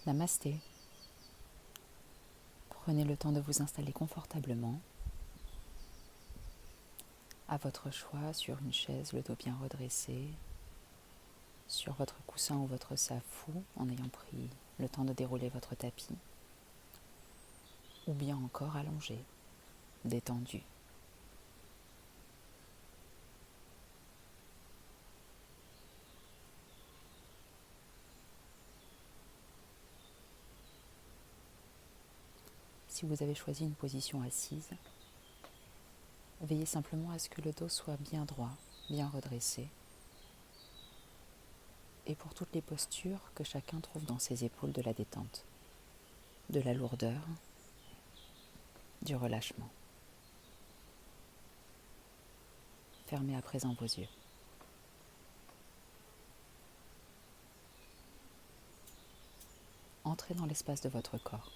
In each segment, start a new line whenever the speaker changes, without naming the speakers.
Namasté. Prenez le temps de vous installer confortablement, à votre choix, sur une chaise, le dos bien redressé, sur votre coussin ou votre safou, en ayant pris le temps de dérouler votre tapis, ou bien encore allongé, détendu. Si vous avez choisi une position assise, veillez simplement à ce que le dos soit bien droit, bien redressé. Et pour toutes les postures, que chacun trouve dans ses épaules de la détente, de la lourdeur, du relâchement. Fermez à présent vos yeux. Entrez dans l'espace de votre corps,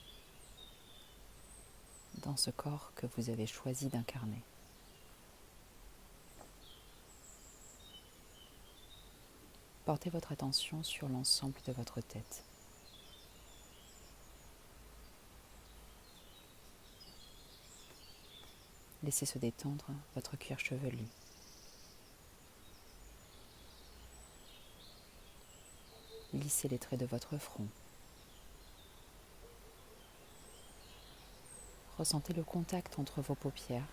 dans ce corps que vous avez choisi d'incarner. Portez votre attention sur l'ensemble de votre tête. Laissez se détendre votre cuir chevelu. Lissez les traits de votre front. Ressentez le contact entre vos paupières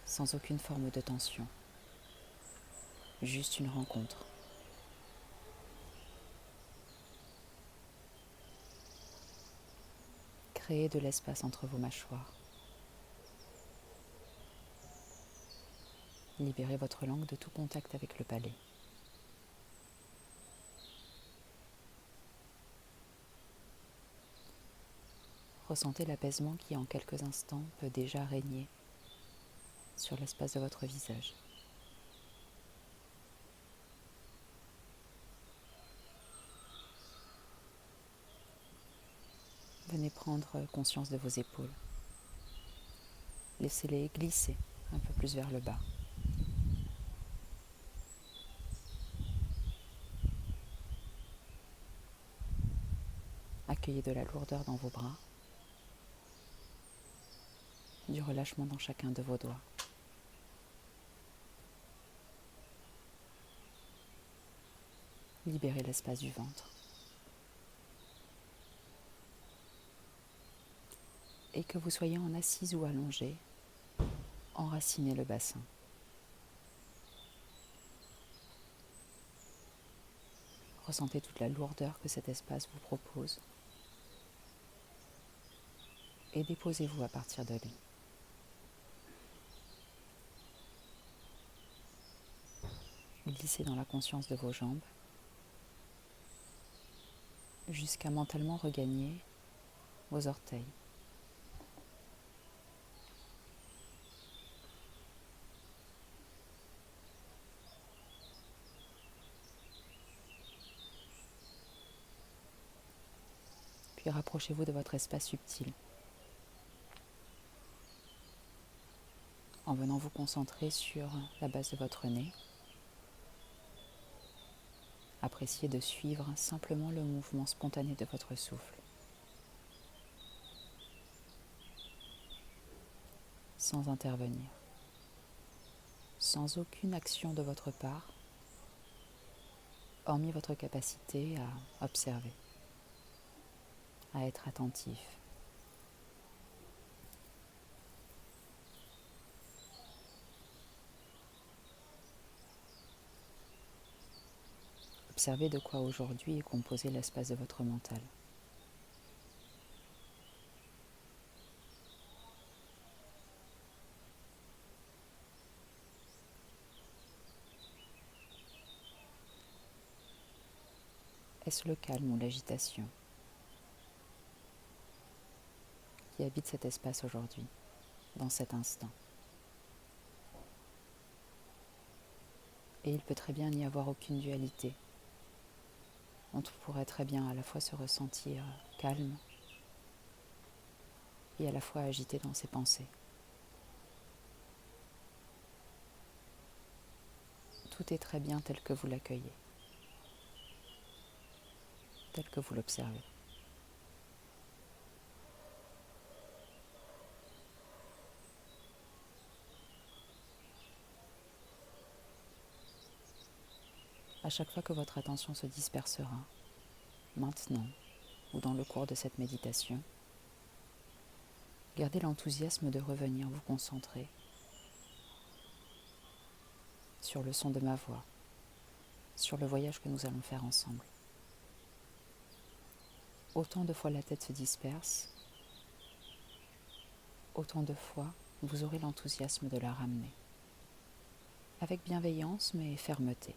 sans aucune forme de tension. Juste une rencontre. Créez de l'espace entre vos mâchoires. Libérez votre langue de tout contact avec le palais. Ressentez l'apaisement qui, en quelques instants, peut déjà régner sur l'espace de votre visage. Venez prendre conscience de vos épaules. Laissez-les glisser un peu plus vers le bas. Accueillez de la lourdeur dans vos bras, du relâchement dans chacun de vos doigts. Libérez l'espace du ventre. Et que vous soyez en assise ou allongé, enracinez le bassin. Ressentez toute la lourdeur que cet espace vous propose et déposez-vous à partir de lui. Glissez dans la conscience de vos jambes jusqu'à mentalement regagner vos orteils. Puis rapprochez-vous de votre espace subtil en venant vous concentrer sur la base de votre nez. Appréciez de suivre simplement le mouvement spontané de votre souffle, sans intervenir, sans aucune action de votre part, hormis votre capacité à observer, à être attentif. Observez de quoi aujourd'hui est composé l'espace de votre mental. Est-ce le calme ou l'agitation qui habite cet espace aujourd'hui, dans cet instant? Et il peut très bien n'y avoir aucune dualité. On pourrait très bien à la fois se ressentir calme et à la fois agité dans ses pensées. Tout est très bien tel que vous l'accueillez, tel que vous l'observez. À chaque fois que votre attention se dispersera, maintenant ou dans le cours de cette méditation, gardez l'enthousiasme de revenir vous concentrer sur le son de ma voix, sur le voyage que nous allons faire ensemble. Autant de fois la tête se disperse, autant de fois vous aurez l'enthousiasme de la ramener. Avec bienveillance mais fermeté.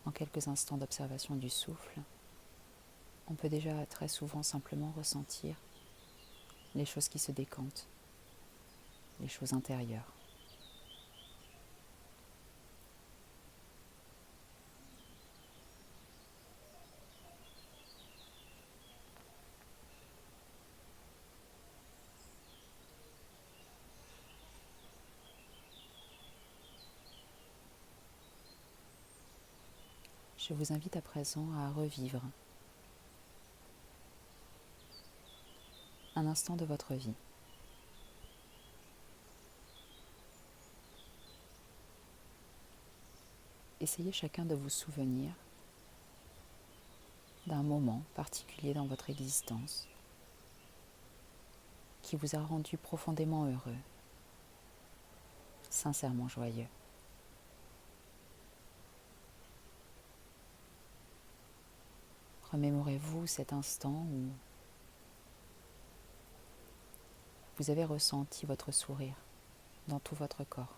En quelques instants d'observation du souffle, on peut déjà très souvent simplement ressentir les choses qui se décantent, les choses intérieures. Je vous invite à présent à revivre un instant de votre vie. Essayez chacun de vous souvenir d'un moment particulier dans votre existence qui vous a rendu profondément heureux, sincèrement joyeux. Remémorez-vous cet instant où vous avez ressenti votre sourire dans tout votre corps.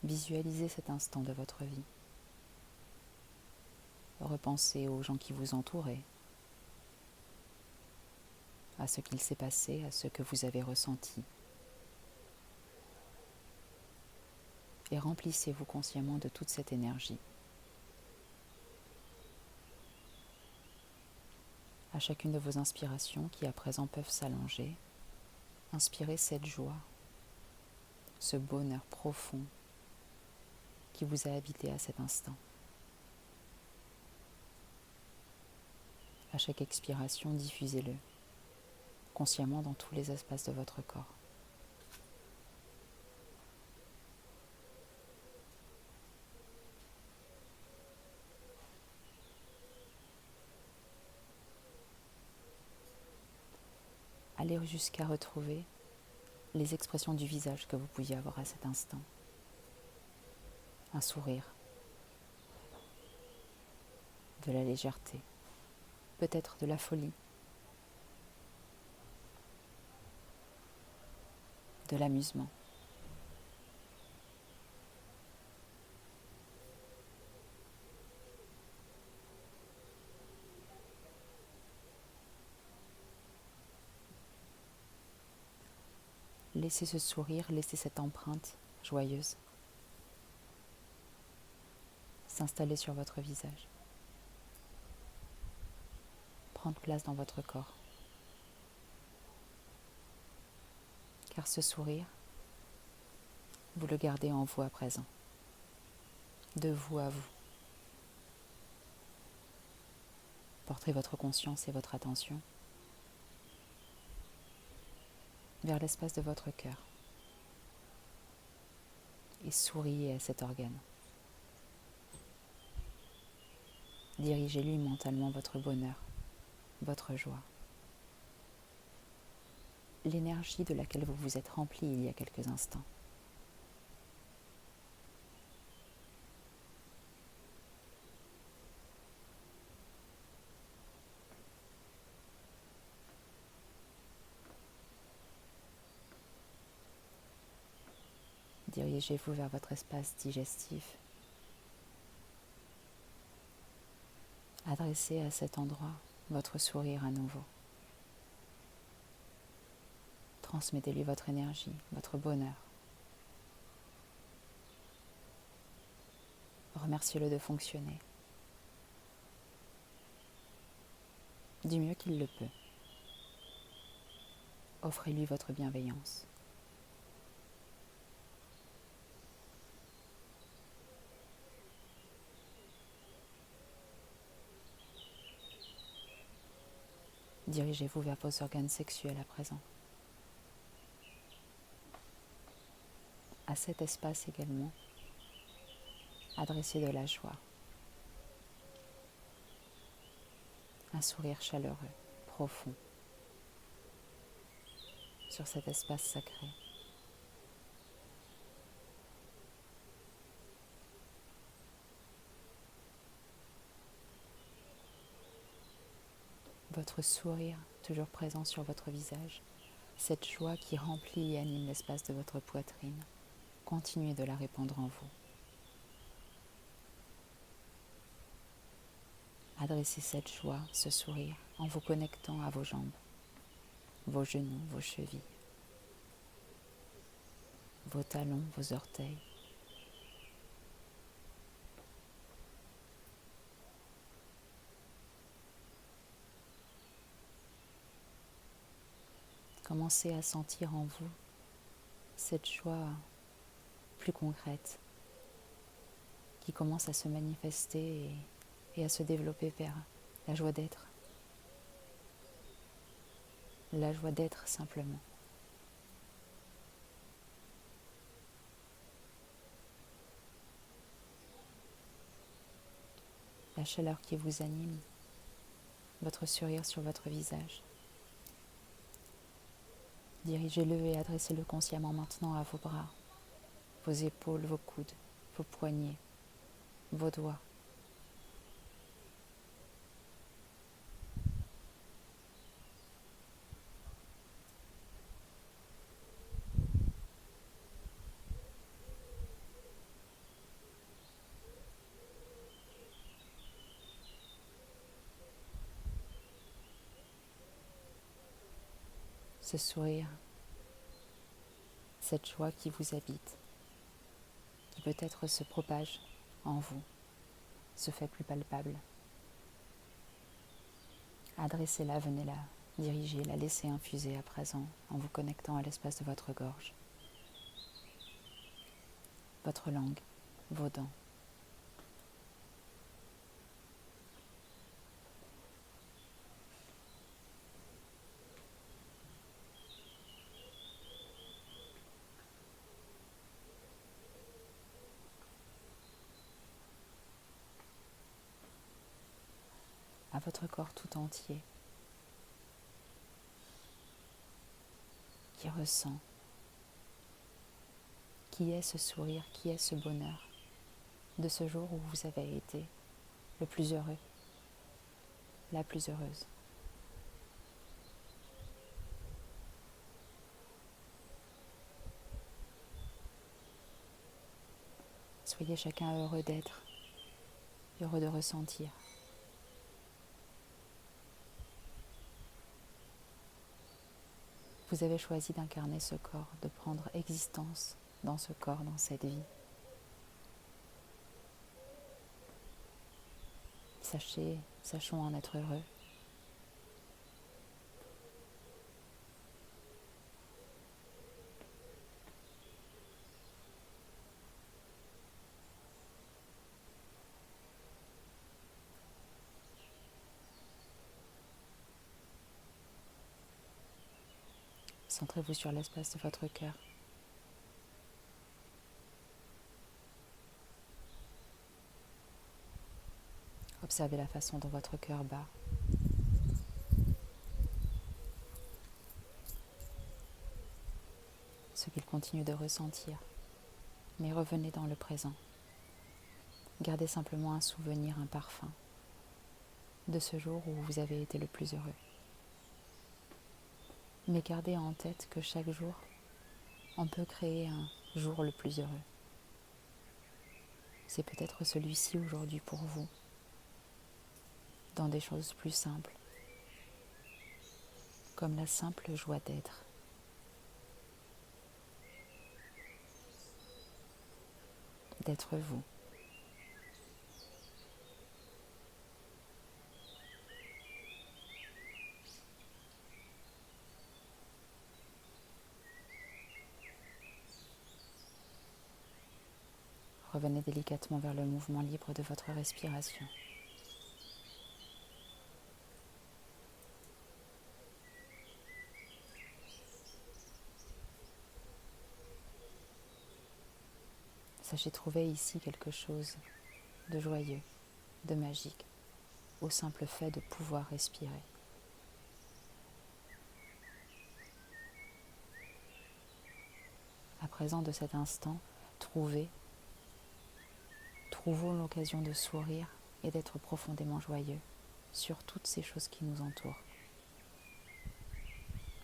Visualisez cet instant de votre vie. Repensez aux gens qui vous entouraient, à ce qu'il s'est passé, à ce que vous avez ressenti. Et remplissez-vous consciemment de toute cette énergie. À chacune de vos inspirations qui à présent peuvent s'allonger, inspirez cette joie, ce bonheur profond qui vous a habité à cet instant. À chaque expiration, diffusez-le consciemment dans tous les espaces de votre corps. Allez jusqu'à retrouver les expressions du visage que vous pouviez avoir à cet instant. Un sourire, de la légèreté, peut-être de la folie, de l'amusement. Laissez ce sourire, laissez cette empreinte joyeuse s'installer sur votre visage, prendre place dans votre corps. Car ce sourire, vous le gardez en vous à présent, de vous à vous. Portez votre conscience et votre attention vers l'espace de votre cœur et souriez à cet organe. Dirigez-lui mentalement votre bonheur, votre joie, l'énergie de laquelle vous vous êtes rempli il y a quelques instants. Dirigez-vous vers votre espace digestif. Adressez à cet endroit votre sourire à nouveau. Transmettez-lui votre énergie, votre bonheur. Remerciez-le de fonctionner du mieux qu'il le peut. Offrez-lui votre bienveillance. Dirigez-vous vers vos organes sexuels à présent. À cet espace également, adressez de la joie, un sourire chaleureux, profond, sur cet espace sacré. Votre sourire toujours présent sur votre visage, cette joie qui remplit et anime l'espace de votre poitrine, continuez de la répandre en vous. Adressez cette joie, ce sourire, en vous connectant à vos jambes, vos genoux, vos chevilles, vos talons, vos orteils. Commencez à sentir en vous cette joie plus concrète qui commence à se manifester et à se développer vers la joie d'être. La joie d'être simplement. La chaleur qui vous anime, votre sourire sur votre visage. Dirigez-le et adressez-le consciemment maintenant à vos bras, vos épaules, vos coudes, vos poignets, vos doigts. Ce sourire, cette joie qui vous habite, qui peut-être se propage en vous, se fait plus palpable. Adressez-la, venez-la diriger, la laisser infuser à présent en vous connectant à l'espace de votre gorge, votre langue, vos dents. À votre corps tout entier, qui ressent, qui est ce sourire, qui est ce bonheur de ce jour où vous avez été le plus heureux, la plus heureuse. Soyez chacun heureux d'être, heureux de ressentir. Vous avez choisi d'incarner ce corps, de prendre existence dans ce corps, dans cette vie. Sachons en être heureux. Centrez-vous sur l'espace de votre cœur. Observez la façon dont votre cœur bat. Ce qu'il continue de ressentir. Mais revenez dans le présent. Gardez simplement un souvenir, un parfum de ce jour où vous avez été le plus heureux. Mais gardez en tête que chaque jour, on peut créer un jour le plus heureux. C'est peut-être celui-ci aujourd'hui pour vous, dans des choses plus simples, comme la simple joie d'être. D'être vous. Revenez délicatement vers le mouvement libre de votre respiration. Sachez trouver ici quelque chose de joyeux, de magique, au simple fait de pouvoir respirer. À présent, de cet instant, trouvons l'occasion de sourire et d'être profondément joyeux sur toutes ces choses qui nous entourent.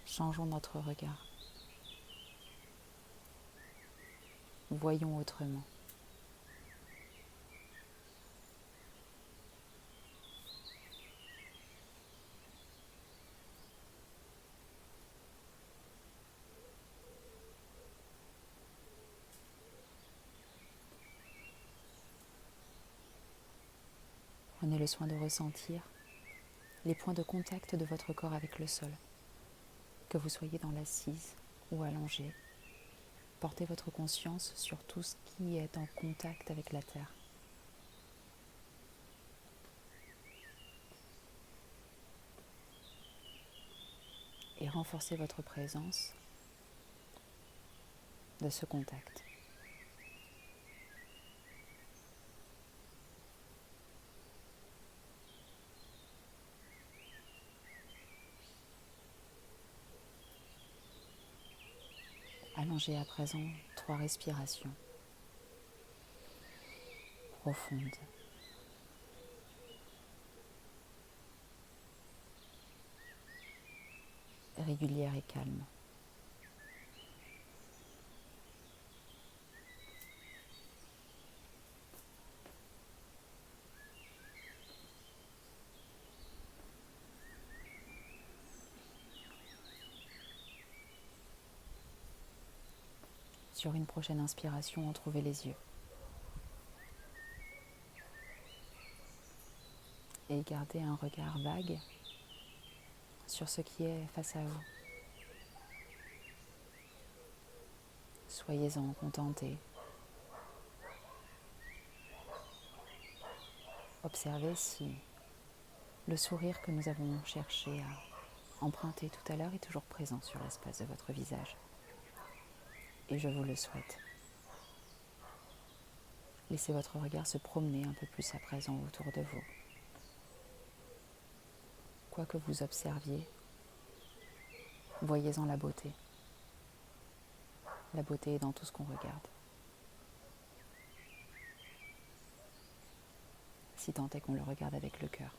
Changeons notre regard. Voyons autrement. Prenez le soin de ressentir les points de contact de votre corps avec le sol. Que vous soyez dans l'assise ou allongé, portez votre conscience sur tout ce qui est en contact avec la terre. Et renforcez votre présence de ce contact. Allongez à présent 3 respirations profondes. Régulières et calmes. Sur une prochaine inspiration, entrouvez les yeux. Et gardez un regard vague sur ce qui est face à vous. Soyez-en contentés. Observez si le sourire que nous avons cherché à emprunter tout à l'heure est toujours présent sur l'espace de votre visage. Et je vous le souhaite. Laissez votre regard se promener un peu plus à présent autour de vous. Quoi que vous observiez, voyez-en la beauté. La beauté est dans tout ce qu'on regarde. Si tant est qu'on le regarde avec le cœur.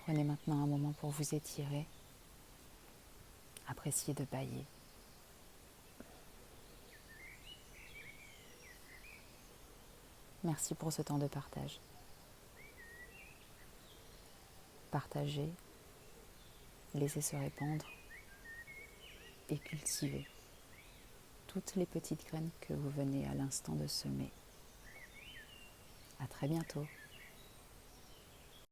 Prenez maintenant un moment pour vous étirer. Appréciez de bâiller. Merci pour ce temps de partage. Partagez, laissez se répandre et cultivez toutes les petites graines que vous venez à l'instant de semer. À très bientôt.